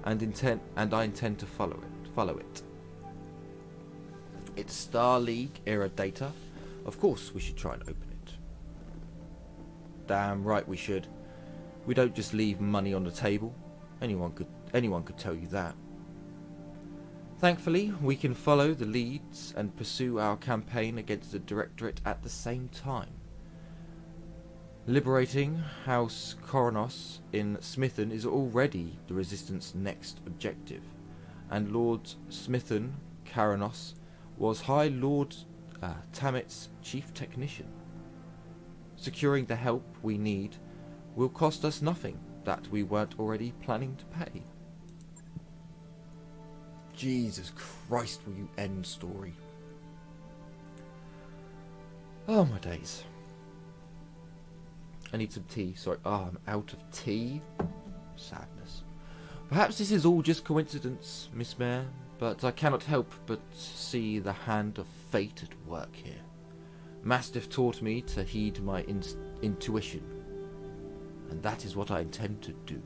and I intend to follow it. It's Star League era data. Of course we should try and open it. Damn right we should. We don't just leave money on the table. Anyone could tell you that. Thankfully, we can follow the leads and pursue our campaign against the Directorate at the same time. Liberating House Koronos in Smithen is already the Resistance' next objective, and Lord Smithen Koronos was High Lord Tamit's chief technician. Securing the help we need will cost us nothing that we weren't already planning to pay. Jesus Christ, will you end story? Oh my days. I need some tea. Sorry. Oh, I'm out of tea. Sadness. Perhaps this is all just coincidence, Miss Mayor, but I cannot help but see the hand of fate at work here. Mastiff taught me to heed my intuition, and that is what I intend to do.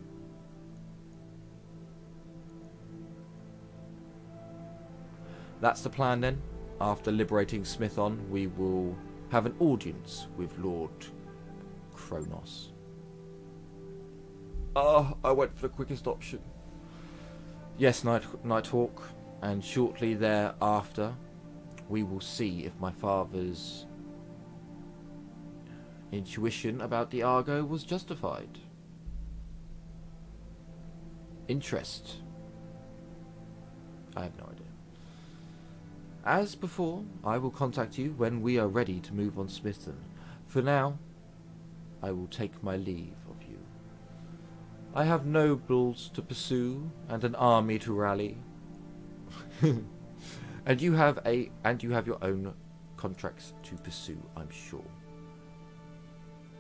That's the plan then. After liberating Smithon, we will have an audience with Lord Kronos. Oh, I went for the quickest option. Yes, Nighthawk, and shortly thereafter, we will see if my father's intuition about the Argo was justified. Interest. I have no idea. As before, I will contact you when we are ready to move on Smithton. For now, I will take my leave of you. I have nobles to pursue and an army to rally. and you have your own contracts to pursue, I'm sure.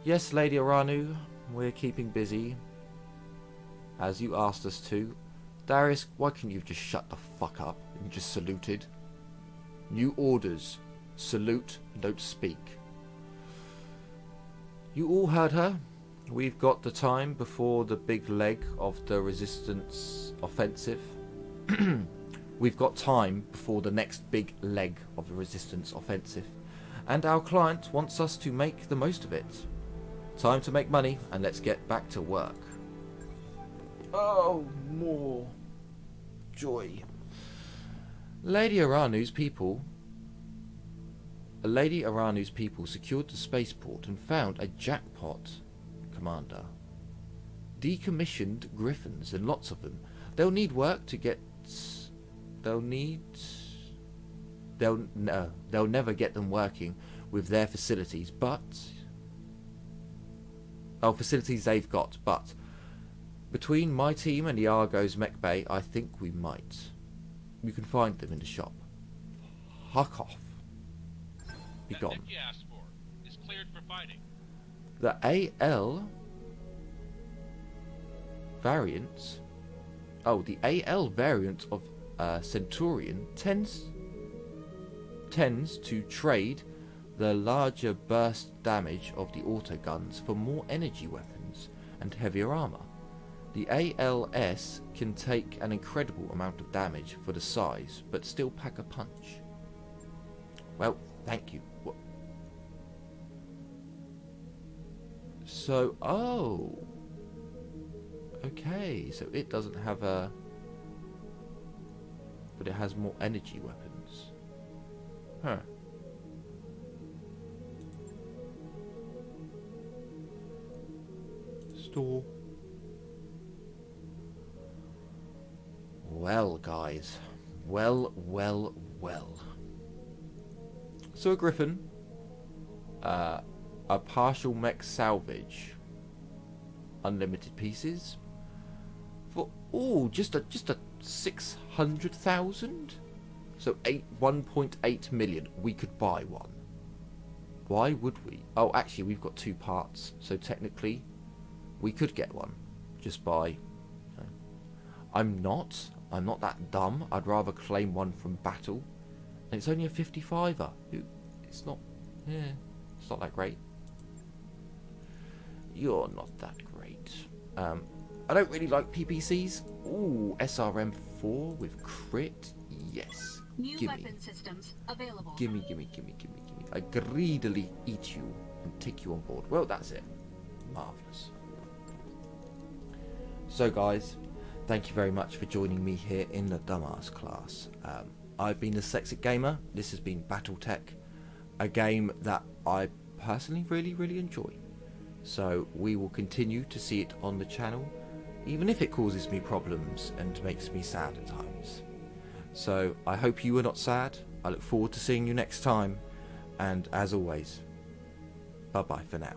Yes, Lady Aranu, we're keeping busy, as you asked us to. Darius, why can't you just shut the fuck up and just saluted? New orders. Salute, don't speak. You all heard her. We've got the time before the big leg of the resistance offensive. We've got time before the next big leg of the resistance offensive. And our client wants us to make the most of it. Time to make money, and let's get back to work. Oh, more joy. Lady Aranu's people secured the spaceport and found a jackpot, Commander. Decommissioned griffins, and lots of them. They'll need work to get. They'll never get them working with their facilities, but. Oh, facilities they've got, but between my team and the Argo's mech bay, I think we might. You can find them in the shop. Huck off. Be gone. That you asked for is cleared for fighting. The AL variant. Oh, the AL variant of Centurion tends to trade the larger burst damage of the autoguns for more energy weapons and heavier armor. The ALS can take an incredible amount of damage for the size, but still pack a punch. Well, thank you. What? So, oh. Okay, so it doesn't have a... But it has more energy weapons. Huh. Store. Well, guys. Well. So a Griffin. A partial mech salvage. Unlimited pieces. For just a 600,000. So 1.8 million. We could buy one. Why would we? Oh, actually, we've got 2 parts. So technically, we could get one just by. I'm not that dumb. I'd rather claim one from battle. And it's only a 55er. It's not. Yeah, it's not that great. You're not that great. I don't really like PPCs. Ooh, SRM4 with crit. Yes. New weapon systems available. Gimme. I greedily eat you and take you on board. Well, that's it. Marvellous. So, guys, thank you very much for joining me here in the Dumbass class. I've been the Dyslexic Gamer. This has been BattleTech, a game that I personally really enjoy. So we will continue to see it on the channel, even if it causes me problems and makes me sad at times. So I hope you are not sad. I look forward to seeing you next time. And as always, bye-bye for now.